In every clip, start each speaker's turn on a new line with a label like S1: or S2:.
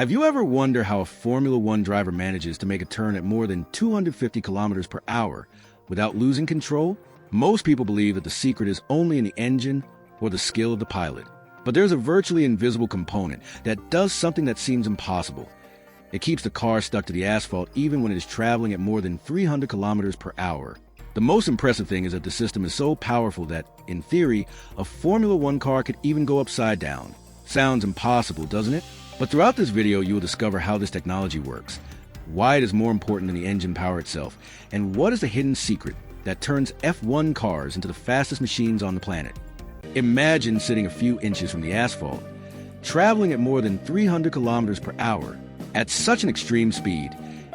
S1: Have you ever wondered how a Formula One driver manages to make a turn at more than 250 kilometers per hour without losing control? Most people believe that the secret is only in the engine or the skill of the pilot. But there's a virtually invisible component that does something that seems impossible. It keeps the car stuck to the asphalt even when it is traveling at more than 300 kilometers per hour. The most impressive thing is that the system is so powerful that, in theory, a Formula One car could even go upside down. Sounds impossible, doesn't it? But throughout this video, you will discover how this technology works, why it is more important than the engine power itself, and what is the hidden secret that turns F1 cars into the fastest machines on the planet. Imagine sitting a few inches from the asphalt, traveling at more than 300 kilometers per hour. At such an extreme speed,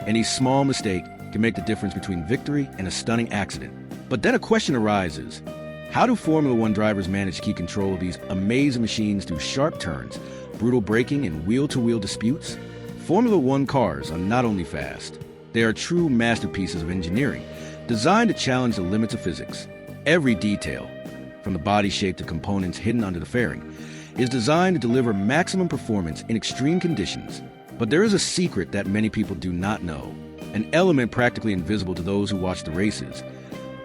S1: any small mistake can make the difference between victory and a stunning accident. But then a question arises. How do Formula One drivers manage to keep control of these amazing machines through sharp turns, brutal braking, and wheel-to-wheel disputes? Formula One cars are not only fast, they are true masterpieces of engineering, designed to challenge the limits of physics. Every detail, from the body shape to components hidden under the fairing, is designed to deliver maximum performance in extreme conditions. But there is a secret that many people do not know, an element practically invisible to those who watch the races,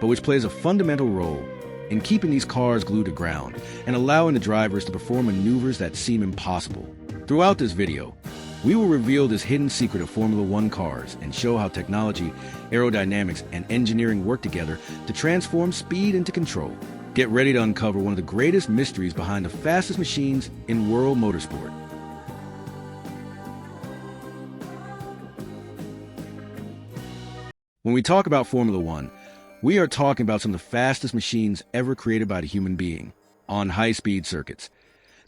S1: but which plays a fundamental role in keeping these cars glued to ground and allowing the drivers to perform maneuvers that seem impossible. Throughout this video, we will reveal this hidden secret of Formula One cars and show how technology, aerodynamics, and engineering work together to transform speed into control. Get ready to uncover one of the greatest mysteries behind the fastest machines in world motorsport. When we talk about Formula One, we are talking about some of the fastest machines ever created by the human being on high-speed circuits.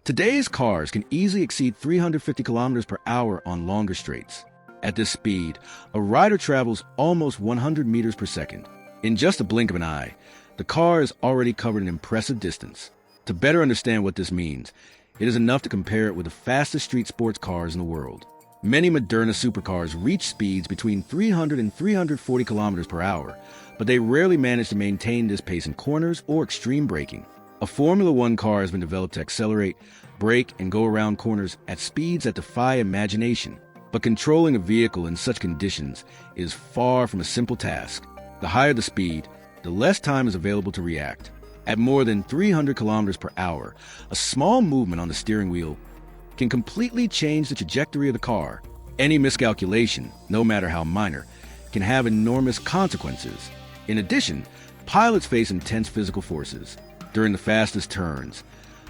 S1: Today's cars can easily exceed 350 kilometers per hour on longer straights. At this speed, a rider travels almost 100 meters per second. In just a blink of an eye, the car has already covered an impressive distance. To better understand what this means, it is enough to compare it with the fastest street sports cars in the world. Many Moderna supercars reach speeds between 300 and 340 kilometers per hour, but they rarely manage to maintain this pace in corners or extreme braking. A Formula One car has been developed to accelerate, brake, and go around corners at speeds that defy imagination. But controlling a vehicle in such conditions is far from a simple task. The higher the speed, the less time is available to react. At more than 300 kilometers per hour, a small movement on the steering wheel can completely change the trajectory of the car. Any miscalculation, no matter how minor, can have enormous consequences. In addition, pilots face intense physical forces. During the fastest turns,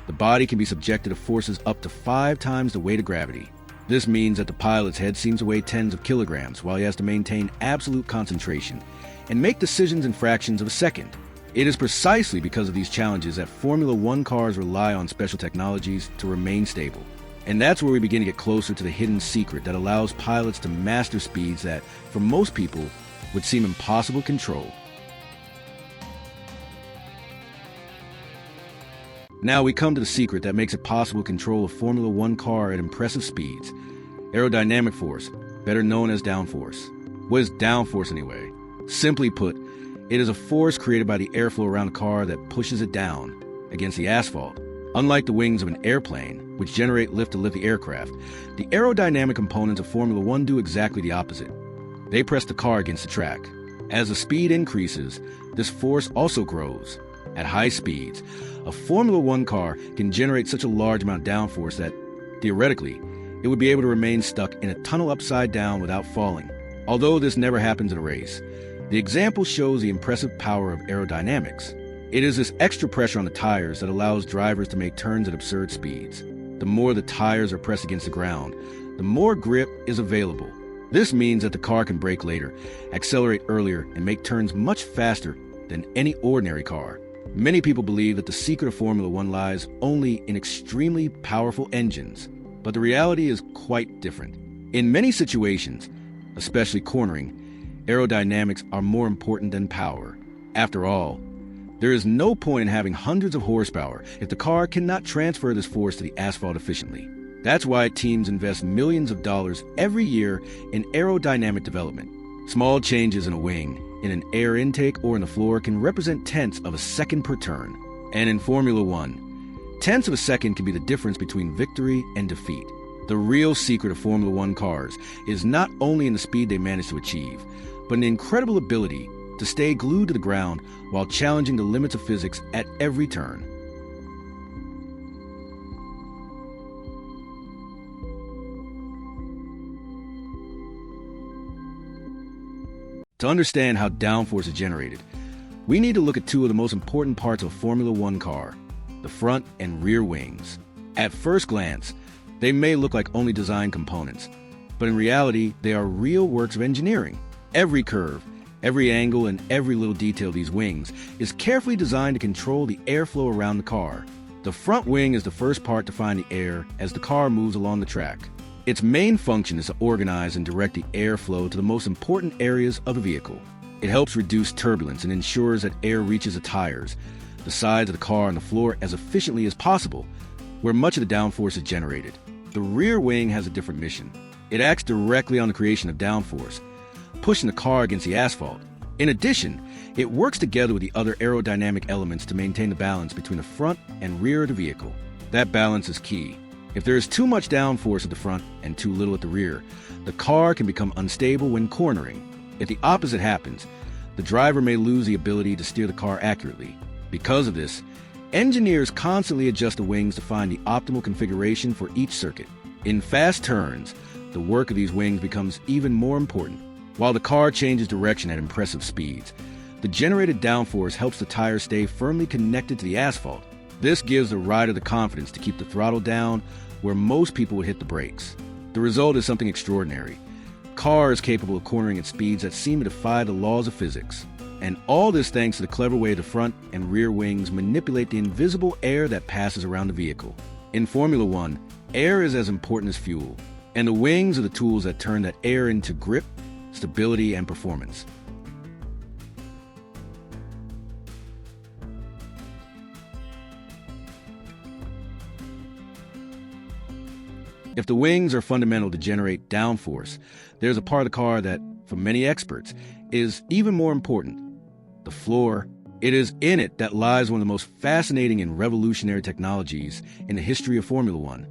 S1: the body can be subjected to forces up to 5 times the weight of gravity. This means that the pilot's head seems to weigh tens of kilograms while he has to maintain absolute concentration and make decisions in fractions of a second. It is precisely because of these challenges that Formula One cars rely on special technologies to remain stable. And that's where we begin to get closer to the hidden secret that allows pilots to master speeds that, for most people, would seem impossible to control. Now we come to the secret that makes it possible to control a Formula One car at impressive speeds. Aerodynamic force, better known as downforce. What is downforce anyway? Simply put, it is a force created by the airflow around the car that pushes it down against the asphalt. Unlike the wings of an airplane, which generate lift to lift the aircraft, the aerodynamic components of Formula One do exactly the opposite. They press the car against the track. As the speed increases, this force also grows. At high speeds, a Formula One car can generate such a large amount of downforce that, theoretically, it would be able to remain stuck in a tunnel upside down without falling. Although this never happens in a race, the example shows the impressive power of aerodynamics. It is this extra pressure on the tires that allows drivers to make turns at absurd speeds. The more the tires are pressed against the ground, the more grip is available. This means that the car can brake later, accelerate earlier, and make turns much faster than any ordinary car. Many people believe that the secret of Formula One lies only in extremely powerful engines, but the reality is quite different. In many situations, especially cornering, aerodynamics are more important than power. After all, there is no point in having hundreds of horsepower if the car cannot transfer this force to the asphalt efficiently. That's why teams invest millions of dollars every year in aerodynamic development. Small changes in a wing, in an air intake, or in the floor can represent tenths of a second per turn. And in Formula One, tenths of a second can be the difference between victory and defeat. The real secret of Formula One cars is not only in the speed they manage to achieve, but an incredible ability to stay glued to the ground while challenging the limits of physics at every turn. To understand how downforce is generated, we need to look at two of the most important parts of a Formula One car, the front and rear wings. At first glance, they may look like only design components, but in reality, they are real works of engineering. Every curve, every angle, and every little detail of these wings is carefully designed to control the airflow around the car. The front wing is the first part to find the air as the car moves along the track. Its main function is to organize and direct the airflow to the most important areas of the vehicle. It helps reduce turbulence and ensures that air reaches the tires, the sides of the car, and the floor as efficiently as possible, where much of the downforce is generated. The rear wing has a different mission. It acts directly on the creation of downforce, pushing the car against the asphalt. In addition, it works together with the other aerodynamic elements to maintain the balance between the front and rear of the vehicle. That balance is key. If there is too much downforce at the front and too little at the rear, the car can become unstable when cornering. If the opposite happens, the driver may lose the ability to steer the car accurately. Because of this, engineers constantly adjust the wings to find the optimal configuration for each circuit. In fast turns, the work of these wings becomes even more important. While the car changes direction at impressive speeds, the generated downforce helps the tires stay firmly connected to the asphalt. This gives the rider the confidence to keep the throttle down where most people would hit the brakes. The result is something extraordinary. Cars capable of cornering at speeds that seem to defy the laws of physics. And all this thanks to the clever way the front and rear wings manipulate the invisible air that passes around the vehicle. In Formula One, air is as important as fuel, and the wings are the tools that turn that air into grip, stability, and performance. If the wings are fundamental to generate downforce, there's a part of the car that, for many experts, is even more important: the floor. It is in it that lies one of the most fascinating and revolutionary technologies in the history of Formula One,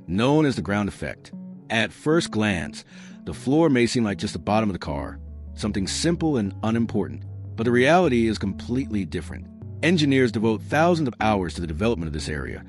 S1: known as the ground effect. At first glance, the floor may seem like just the bottom of the car, something simple and unimportant, but the reality is completely different. Engineers devote thousands of hours to the development of this area,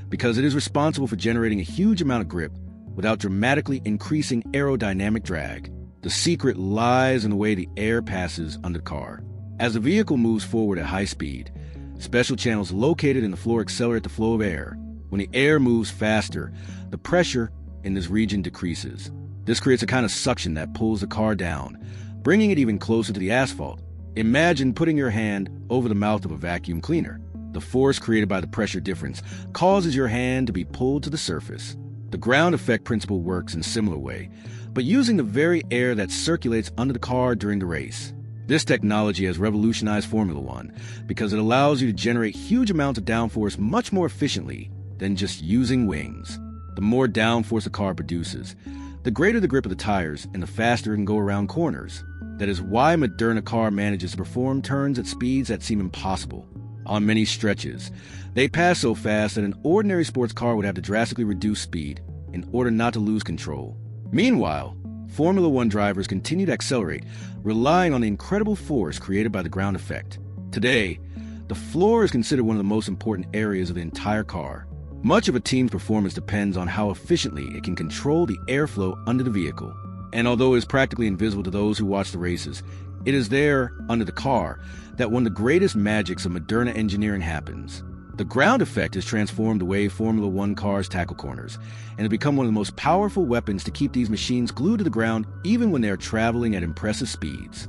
S1: because it is responsible for generating a huge amount of grip without dramatically increasing aerodynamic drag. The secret lies in the way the air passes under the car. As the vehicle moves forward at high speed, special channels located in the floor accelerate the flow of air. When the air moves faster, the pressure in this region decreases. This creates a kind of suction that pulls the car down, bringing it even closer to the asphalt. Imagine putting your hand over the mouth of a vacuum cleaner. The force created by the pressure difference causes your hand to be pulled to the surface. The ground effect principle works in a similar way, but using the very air that circulates under the car during the race. This technology has revolutionized Formula One because it allows you to generate huge amounts of downforce much more efficiently than just using wings. The more downforce a car produces, the greater the grip of the tires and the faster it can go around corners. That is why a Moderna car manages to perform turns at speeds that seem impossible. On many stretches, they pass so fast that an ordinary sports car would have to drastically reduce speed in order not to lose control. Meanwhile, Formula One drivers continue to accelerate, relying on the incredible force created by the ground effect. Today, the floor is considered one of the most important areas of the entire car. Much of a team's performance depends on how efficiently it can control the airflow under the vehicle. And although it is practically invisible to those who watch the races, it is there, under the car, that one of the greatest magics of Moderna engineering happens. The ground effect has transformed the way Formula One cars tackle corners, and has become one of the most powerful weapons to keep these machines glued to the ground even when they are traveling at impressive speeds.